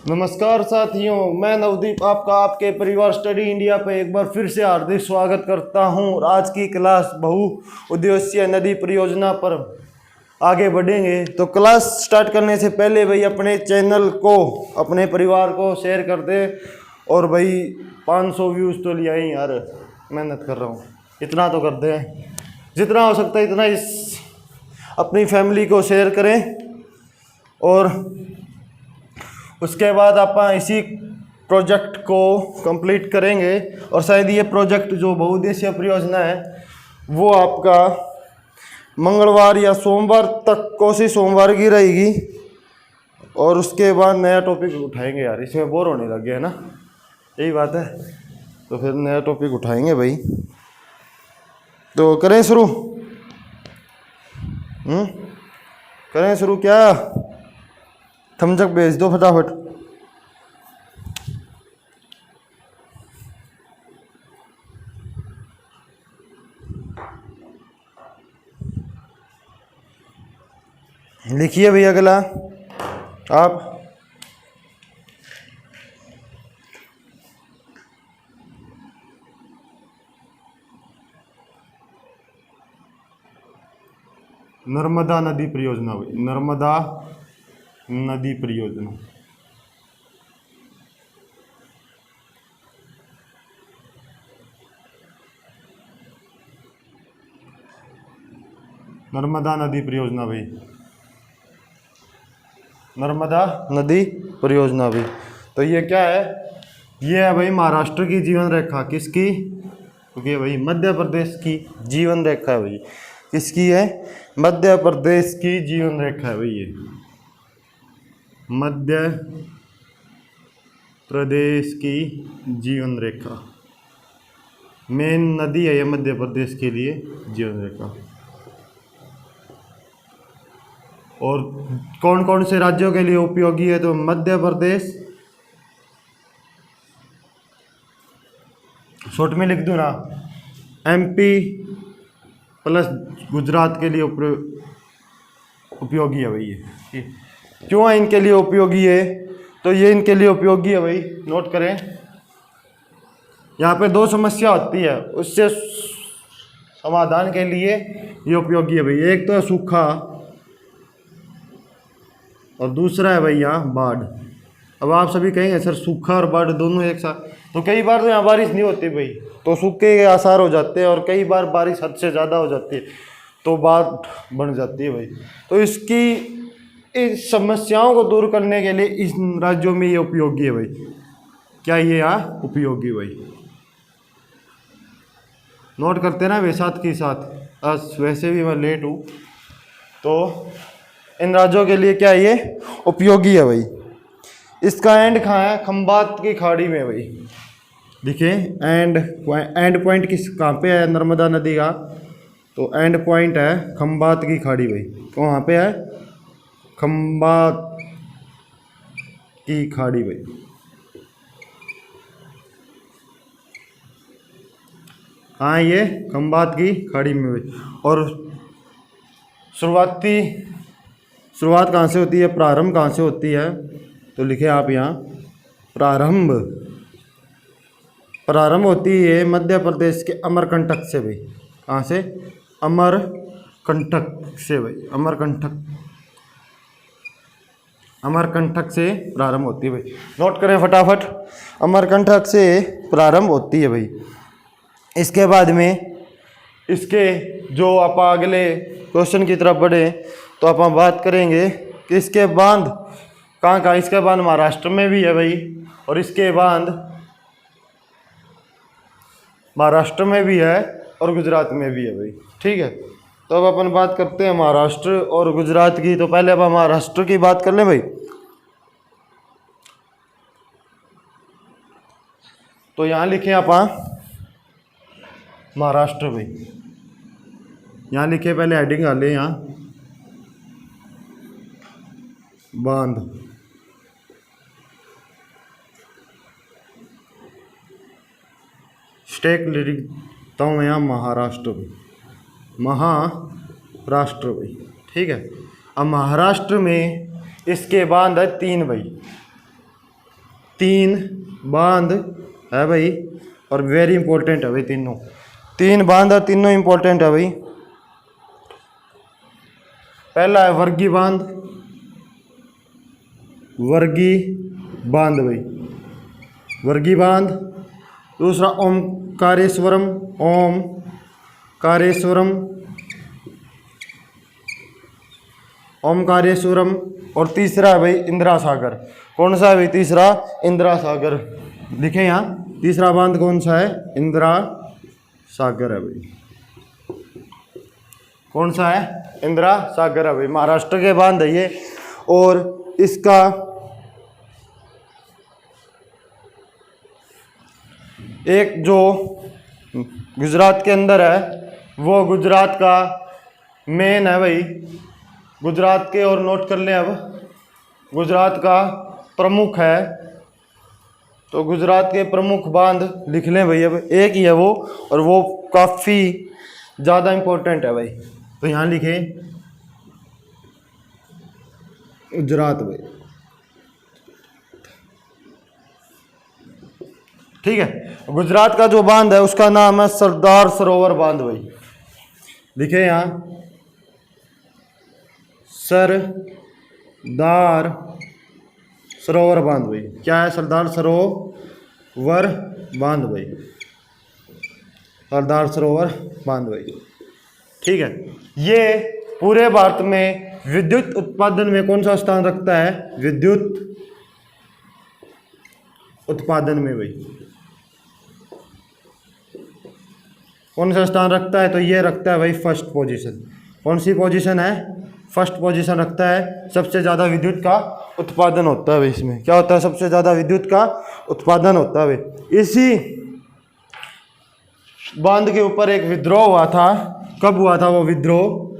नमस्कार साथियों, मैं नवदीप आपका आपके परिवार स्टडी इंडिया पे एक बार फिर से हार्दिक स्वागत करता हूं। आज की क्लास बहु उद्देश्यीय नदी परियोजना पर आगे बढ़ेंगे। तो क्लास स्टार्ट करने से पहले भाई अपने चैनल को अपने परिवार को शेयर कर दे। और भाई 500 व्यूज़ तो लिया ही यार, मेहनत कर रहा हूँ, इतना तो कर दे। जितना हो सकता है इतना इस अपनी फैमिली को शेयर करें। और उसके बाद आप इसी प्रोजेक्ट को कंप्लीट करेंगे। और शायद ये प्रोजेक्ट जो बहुउद्देशीय परियोजना है वो आपका मंगलवार या सोमवार तक, कोशिश सोमवार की रहेगी। और उसके बाद नया टॉपिक उठाएंगे यार, इसमें बोर होने लग गया है ना, यही बात है। तो फिर नया टॉपिक उठाएंगे भाई। तो करें शुरू? करें शुरू क्या? थम्स अप भेज दो फटाफट। लिखिए भैया अगला आप। नर्मदा नदी परियोजना भाई, नर्मदा नदी परियोजना। नर्मदा नदी परियोजना भाई, नर्मदा नदी परियोजना भाई। तो ये क्या है? ये है भाई महाराष्ट्र की जीवन रेखा। किसकी? क्योंकि भाई मध्य प्रदेश की जीवन रेखा है भाई। किसकी है? मध्य प्रदेश की जीवन रेखा है भाई। ये मध्य प्रदेश की जीवन रेखा मेन नदी है ये मध्य प्रदेश के लिए जीवन रेखा। और कौन कौन से राज्यों के लिए उपयोगी है? तो मध्य प्रदेश, शॉर्ट में लिख दूँ ना, एमपी प्लस गुजरात के लिए उपयोगी है भाई। ये क्यों है इनके लिए उपयोगी है? तो ये इनके लिए उपयोगी है भाई, नोट करें। यहाँ पे दो समस्या होती है, उससे समाधान के लिए ये उपयोगी है भाई। एक तो है सूखा और दूसरा है भाई यहाँ बाढ़। अब आप सभी कहेंगे सर सूखा और बाढ़ दोनों एक साथ, तो कई बार तो यहाँ बारिश नहीं होती भाई, तो सूखे के आसार हो जाते हैं। और कई बार बारिश हद से ज़्यादा हो जाती है तो बाढ़ बन जाती है भाई। तो इस समस्याओं को दूर करने के लिए इस राज्यों में ये उपयोगी है भाई। क्या ये यहाँ उपयोगी भाई? नोट करते ना वे साथ के साथ। आज वैसे भी मैं लेट हूँ, तो इन राज्यों के लिए क्या ये उपयोगी है भाई। इसका एंड कहाँ है? खंबात की खाड़ी में भाई। देखिए एंड पॉइंट किस कहाँ पे है नर्मदा नदी का? तो एंड पॉइंट है खंबात की खाड़ी भाई। कहाँ पे है? खंबात की खाड़ी भाई। कहाँ है ये? खंबात की खाड़ी में भाई। और शुरुआत कहाँ से होती है? प्रारंभ कहाँ से होती है? तो लिखे आप यहाँ प्रारंभ होती है मध्य प्रदेश के अमरकंटक से भाई। कहाँ से? अमरकंटक से भाई। अमरकंटक से प्रारंभ होती है भाई। नोट करें फटाफट, अमरकंटक से प्रारंभ होती है भाई। इसके बाद में इसके जो आप अगले क्वेश्चन की तरफ बढ़े तो आप बात करेंगे कि इसके बांध कहाँ? इसके बांध महाराष्ट्र में भी है भाई, और इसके बांध महाराष्ट्र में भी है और गुजरात में भी है भाई। ठीक है, तो अब अपन बात करते हैं महाराष्ट्र और गुजरात की। तो पहले अब हम महाराष्ट्र की बात कर लें भाई। तो यहाँ लिखे आप महाराष्ट्र भाई। यहाँ लिखे, पहले हेडिंग डाले यहाँ बांध। स्टेक लिखता हूँ यहाँ महाराष्ट्र भाई। महाराष्ट्र भाई। ठीक है, अब महाराष्ट्र में इसके बांध है 3 भाई। 3 बांध है भाई, और वेरी इंपॉर्टेंट है भाई तीनों। 3 बांध और तीनों इंपॉर्टेंट है भाई। पहला है वर्गी बांध, वर्गी बांध भाई, वर्गी बांध। दूसरा ओमकारेश्वरम, ओमकारेश्वरम, ओमकारेश्वरम। और तीसरा है भाई इंदिरा सागर। कौन सा है भाई तीसरा? इंदिरा सागर। लिखे यहाँ तीसरा बांध कौन सा है? इंदिरा सागर है भाई। कौन सा है? इंदिरा सागर है भाई। महाराष्ट्र के बांध है ये। और इसका एक जो गुजरात के अंदर है, वो गुजरात का मेन है भाई, गुजरात के, और नोट कर लें अब, गुजरात का प्रमुख है। तो गुजरात के प्रमुख बांध लिख लें भाई। अब एक ही है वो, और वो काफ़ी ज़्यादा इम्पोर्टेंट है भाई। तो यहाँ लिखे गुजरात भाई, ठीक है। गुजरात का जो बांध है उसका नाम है सरदार सरोवर बांध भाई। लिखे यहाँ सरदार सरोवर बांध भाई। क्या है? सरदार सरोवर बांध भाई, सरदार सरोवर बांध भाई, ठीक है। ये पूरे भारत में विद्युत उत्पादन में कौन सा स्थान रखता है? विद्युत उत्पादन में भाई कौन सा स्थान रखता है? तो ये रखता है भाई फर्स्ट पोजीशन। कौन सी पोजीशन है? फर्स्ट पोजीशन रखता है। सबसे ज़्यादा विद्युत का उत्पादन होता है भाई। इसमें क्या होता है? सबसे ज़्यादा विद्युत का उत्पादन होता है भाई। इसी बांध के ऊपर एक विद्रोह हुआ था। कब हुआ था वो विद्रोह?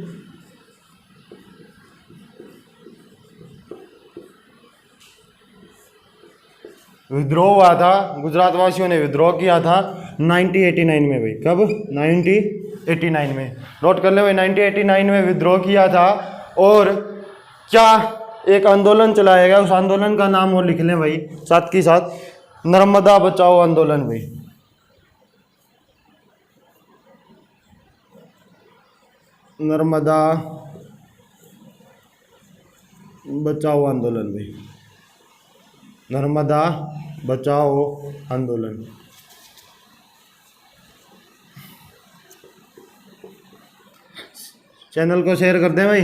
विद्रोह हुआ था, गुजरात वासियों ने विद्रोह किया था 1989 में भाई। कब? 1989 में। नोट कर ले भाई, 1989 में विद्रोह किया था। और क्या एक आंदोलन चलाया गया, उस आंदोलन का नाम वो लिख लें भाई साथ के साथ, नर्मदा बचाओ आंदोलन भाई। नर्मदा बचाओ आंदोलन भाई, नर्मदा बचाओ आंदोलन। चैनल को शेयर कर दें भाई,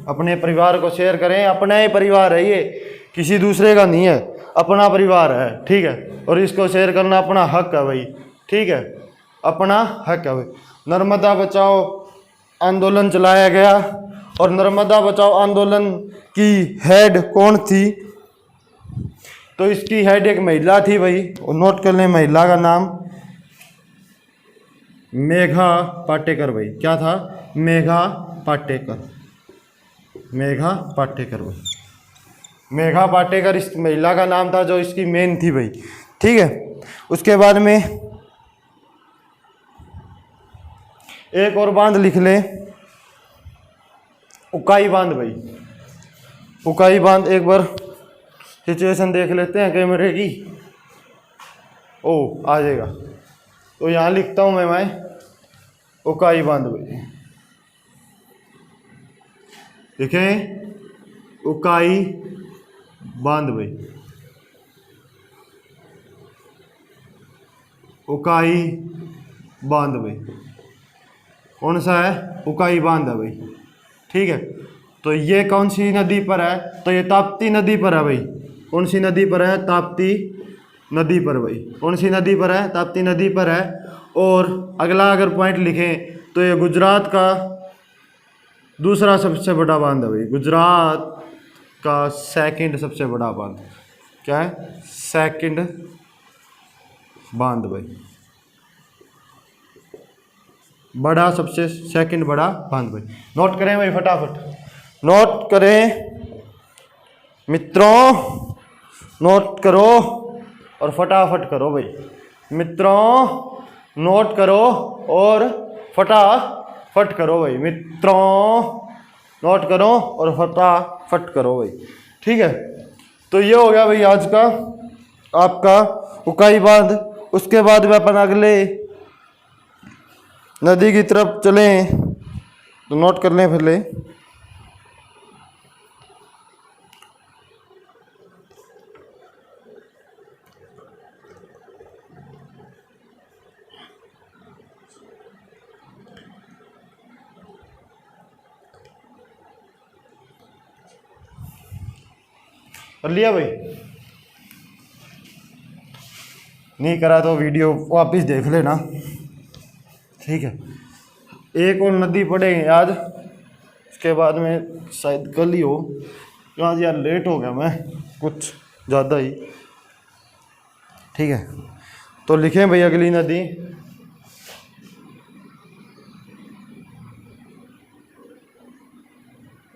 अपने परिवार को शेयर करें। अपना ही परिवार है ये, किसी दूसरे का नहीं है, अपना परिवार है, ठीक है। और इसको शेयर करना अपना हक है भाई, ठीक है, अपना हक है भाई। नर्मदा बचाओ आंदोलन चलाया गया, और नर्मदा बचाओ आंदोलन की हेड कौन थी? तो इसकी हेड एक महिला थी भाई, और नोट कर लें महिला का नाम मेघा पाटेकर भाई। क्या था? मेघा पाटेकर, मेघा पाटेकर भाई। मेघा पाटेकर इस महिला का नाम था जो इसकी मेन थी भाई, ठीक है। उसके बाद में एक और बांध लिख ले, उकाई बांध भाई। उकाई बांध, एक बार सिचुएशन देख लेते हैं कैमरे की। ओ आ जाएगा, तो यहाँ लिखता हूँ मैं उकाई बांध भाई। देखें उकाई बांध भाई, उकाई बांध भाई। कौन सा है? उकाई बांध है भाई, ठीक है। तो ये कौन सी नदी पर है? तो ये ताप्ती नदी पर है भाई। कौन सी नदी पर है? ताप्ती नदी पर भाई। कौन सी नदी पर है? ताप्ती नदी पर है। और अगला अगर पॉइंट लिखें तो ये गुजरात का दूसरा सबसे बड़ा बांध है भाई, गुजरात का सेकंड सबसे बड़ा बांध। क्या है? सेकंड बांध भाई, बड़ा, सबसे सेकंड बड़ा बांध भाई। नोट करें भाई फटाफट, नोट करें मित्रों, नोट करो और फटाफट करो भाई मित्रों, नोट करो और फटाफट करो भाई मित्रों, नोट करो और फटाफट करो भाई, ठीक है। तो ये हो गया भाई आज का आपका उकाई बांध। उसके बाद में अपन अगले नदी की तरफ चलें तो नोट कर लें पहले। कर लिया भाई? नहीं करा तो वीडियो वापस देख लेना, ठीक है। एक और नदी पड़ेगी आज, उसके बाद में शायद कल ही हो। आज यार लेट हो गया मैं कुछ ज़्यादा ही, ठीक है। तो लिखें भाई अगली नदी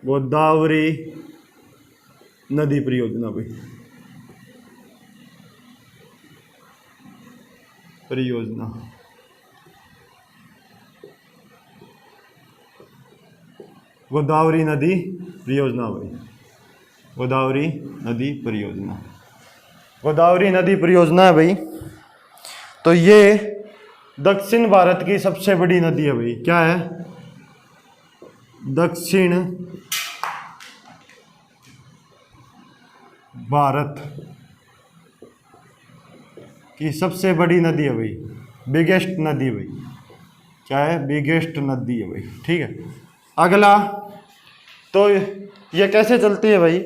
गोदावरी नदी परियोजना भाई, परियोजना। गोदावरी नदी परियोजना भाई, गोदावरी नदी परियोजना। गोदावरी नदी परियोजना है भाई। तो ये दक्षिण भारत की सबसे बड़ी नदी है भाई। क्या है? दक्षिण भारत की सबसे बड़ी नदी है भाई, बिगेस्ट नदी भाई। क्या है? बिगेस्ट नदी है भाई, ठीक है। अगला, तो ये कैसे चलती है भाई?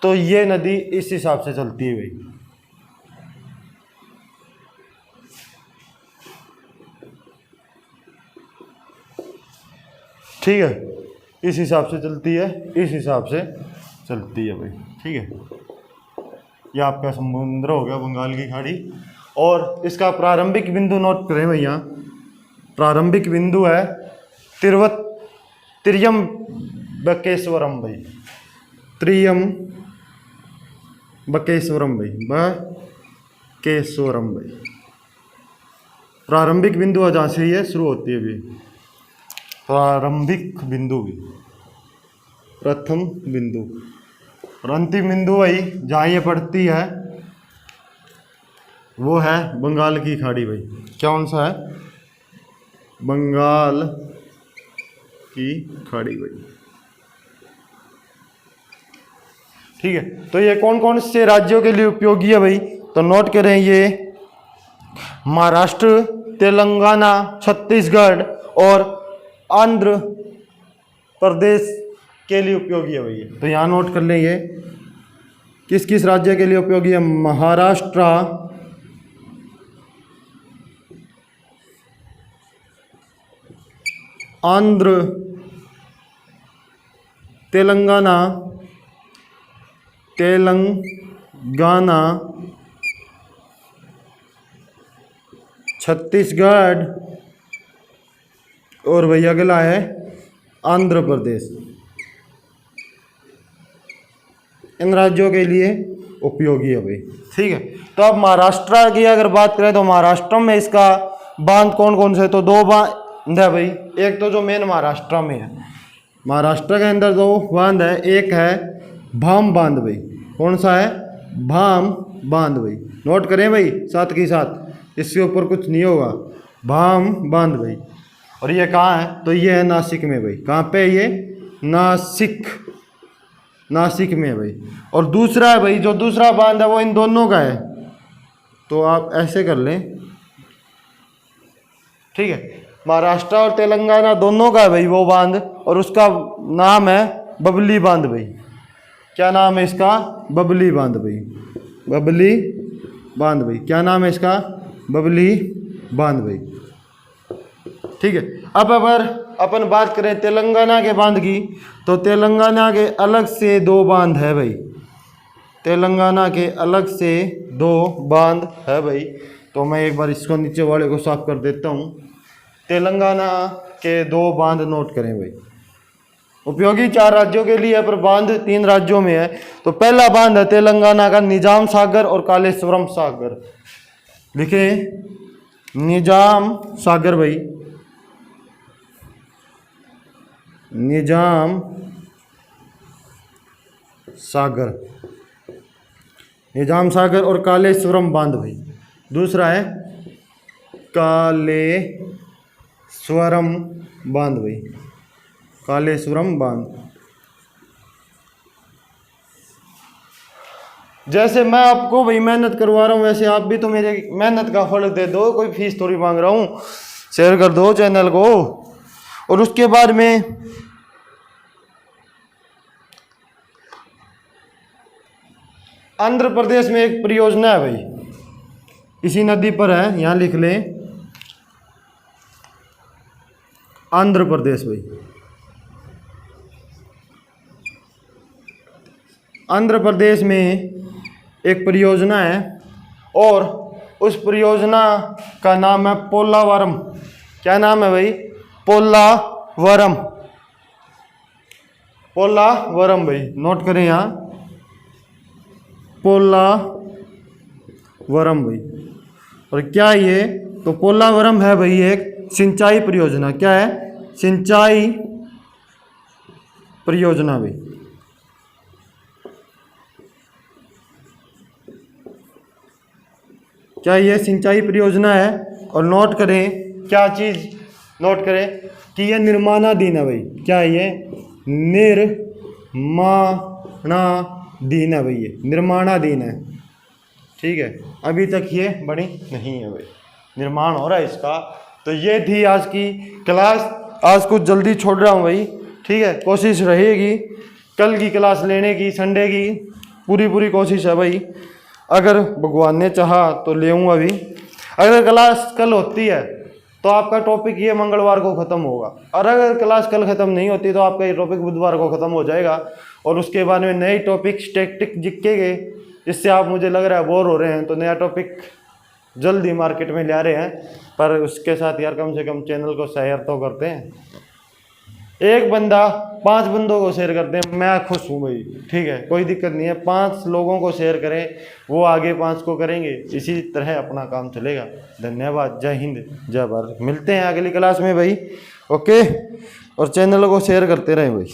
तो ये नदी इस हिसाब से चलती है भाई। ठीक है, इस हिसाब से चलती है, इस हिसाब से चलती है भाई, ठीक है। ये आपका समुद्र हो गया, बंगाल की खाड़ी। और इसका प्रारंभिक बिंदु नोट करें भैया। प्रारंभिक बिंदु है त्रियंबकेश्वरम भाई, त्रियंबकेश्वरम भाई, बकेश्वरम भाई। प्रारंभिक बिंदु है जहाँ से ये शुरू होती है भाई, प्रारंभिक बिंदु भी, प्रथम बिंदु। और अंतिम बिंदु भाई जहाँ ये पड़ती है वो है बंगाल की खाड़ी भाई। कौन सा है? बंगाल की खाड़ी भाई, ठीक है। तो ये कौन कौन से राज्यों के लिए उपयोगी है भाई? तो नोट करें, ये महाराष्ट्र, तेलंगाना, छत्तीसगढ़ और आंध्र प्रदेश के लिए उपयोगी है भाई। तो यहाँ नोट कर लें, ये किस किस राज्य के लिए उपयोगी है? महाराष्ट्र, आंध्र, तेलंगाना, छत्तीसगढ़ और भैया अगला है आंध्र प्रदेश। इन राज्यों के लिए उपयोगी है भाई, ठीक है। तो अब महाराष्ट्र की अगर बात करें तो महाराष्ट्र में इसका बांध कौन कौन से? तो दो बांध है भाई। एक तो जो मेन महाराष्ट्र में है, महाराष्ट्र के अंदर दो बांध है। एक है भाम बांध भाई। कौन सा है? भाम बांध भाई। नोट करें भाई साथ के साथ, इसके ऊपर कुछ नहीं होगा। भाम बांध भाई। और ये कहाँ है? तो ये है नासिक में भाई। कहाँ पे है ये? नासिक में है भाई। और दूसरा है भाई, जो दूसरा बांध है वो इन दोनों का है। तो आप ऐसे कर लें, ठीक है। महाराष्ट्र और तेलंगाना दोनों का है भाई वो बांध, और उसका नाम है बबली बांध भाई। क्या नाम है इसका? बबली बांध भाई, बबली बांध भाई। क्या नाम है इसका? बबली बांध भाई, ठीक है। अब अगर अपन बात करें तेलंगाना के बांध की, तो तेलंगाना के अलग से दो बांध है भाई। तेलंगाना के अलग से दो बांध है भाई। तो मैं एक बार इसको नीचे वाले को साफ कर देता हूँ। तेलंगाना के दो बांध नोट करें भाई। उपयोगी 4 राज्यों के लिए है, पर बांध 3 राज्यों में है। तो पहला बांध है तेलंगाना का निजाम सागर और कालेश्वरम सागर। लिखे निजाम सागर भाई, निजाम सागर। निजाम सागर और कालेश्वरम बांध भाई। दूसरा है कालेश्वरम बांध भाई, कालेश्वरम बांध। जैसे मैं आपको भाई मेहनत करवा रहा हूँ वैसे आप भी तो मेरे मेहनत का फल दे दो, कोई फीस थोड़ी मांग रहा हूँ। शेयर कर दो चैनल को। और उसके बाद में आंध्र प्रदेश में एक परियोजना है भाई, इसी नदी पर है, यहाँ लिख लें आंध्र प्रदेश भाई। आंध्र प्रदेश में एक परियोजना है और उस परियोजना का नाम है पोलावरम। क्या नाम है भाई? पोलावरम। पोलावरम भाई, नोट करें यहाँ, पोलावरम भाई। और क्या ये, तो पोलावरम है भाई एक सिंचाई परियोजना। क्या है? सिंचाई परियोजना भाई। क्या ये सिंचाई परियोजना है? और नोट करें क्या चीज़, नोट करें कि यह निर्माणाधीन है भाई। क्या है ये? निर्माणाधीन है भाई, ये निर्माणाधीन है। ठीक है, अभी तक ये बनी नहीं है भाई, निर्माण हो रहा है इसका। तो ये थी आज की क्लास। आज कुछ जल्दी छोड़ रहा हूँ भाई, ठीक है। कोशिश रहेगी कल की क्लास लेने की, संडे की पूरी कोशिश है भाई। अगर भगवान ने चाहा तो ले आऊँगा अभी। अगर क्लास कल होती है तो आपका टॉपिक ये मंगलवार को ख़त्म होगा, और अगर क्लास कल ख़त्म नहीं होती तो आपका ये टॉपिक बुधवार को ख़त्म हो जाएगा। और उसके बाद में नए टॉपिक स्टैटिक जिक्केंगे। इससे आप, मुझे लग रहा है, बोर हो रहे हैं, तो नया टॉपिक जल्दी मार्केट में ला रहे हैं। पर उसके साथ यार कम से कम चैनल को शेयर तो करते हैं। एक बंदा 5 बंदों को शेयर करते हैं, मैं खुश हूँ भाई, ठीक है, कोई दिक्कत नहीं है। 5 लोगों को शेयर करें, वो आगे 5 को करेंगे, इसी तरह अपना काम चलेगा। धन्यवाद, जय हिंद, जय भारत। मिलते हैं अगली क्लास में भाई, ओके। और चैनल को शेयर करते रहें भाई।